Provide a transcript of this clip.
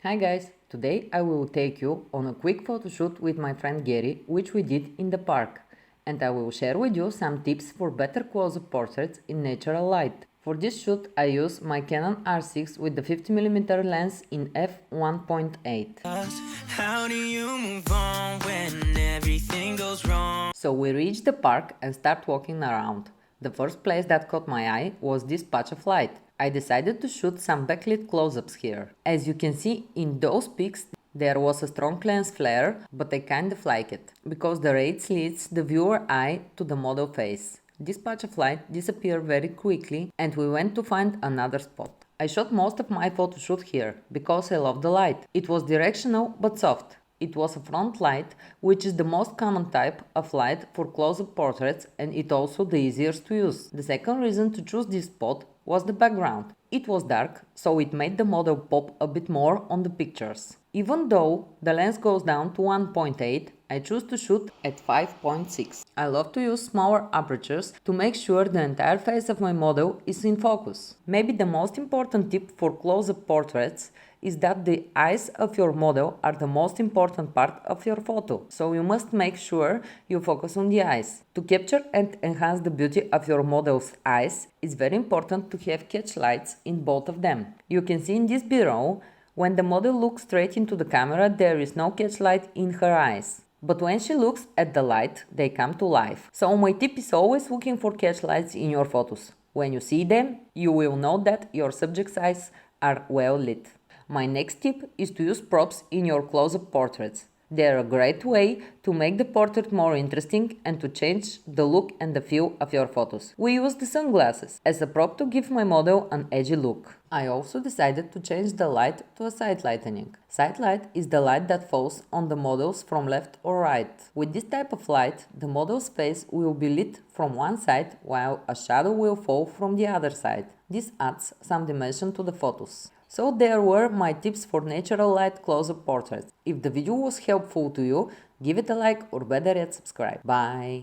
Hi guys, today I will take you on a quick photo shoot with my friend Gary, which we did in the park, and I will share with you some tips for better close-up portraits in natural light. For this shoot I use my Canon R6 with the 50mm lens in f1.8. How do you move on when everything goes wrong? So we reach the park and start walking around. The first place that caught my eye was this patch of light. I decided to shoot some backlit close-ups here. As you can see in those pics, there was a strong lens flare, but I kind of like it, because the rays leads the viewer eye to the model face. This patch of light disappeared very quickly and we went to find another spot. I shot most of my photo shoot here, because I love the light. It was directional but soft. It was a Frontlight, which is the most common type of light for close-up portraits and it also the easiest to use. The second reason to choose this spot was the background. It was dark, so it made the model pop a bit more on the pictures. Even though the lens goes down to 1.8, I choose to shoot at 5.6. I love to use smaller apertures to make sure the entire face of my model is in focus. Maybe the most important tip for close-up portraits is that the eyes of your model are the most important part of your photo, so you must make sure you focus on the eyes. To capture and enhance the beauty of your model's eyes, it's very important to have catch lights in both of them. You can see in this below, when the model looks straight into the camera, there is no catch light in her eyes. But when she looks at the light, they come to life. So my tip is always looking for catch lights in your photos. When you see them, you will know that your subject's eyes are well lit. My next tip is to use props in your close-up portraits. They are a great way to make the portrait more interesting and to change the look and the feel of your photos. We use the sunglasses as a prop to give my model an edgy look. I also decided to change the light to a side lightening. Side light is the light that falls on the models from left or right. With this type of light, the model's face will be lit from one side while a shadow will fall from the other side. This adds some dimension to the photos. So there were my tips for natural light close-up portraits. If the video was helpful to you, give it a like or better yet subscribe. Bye!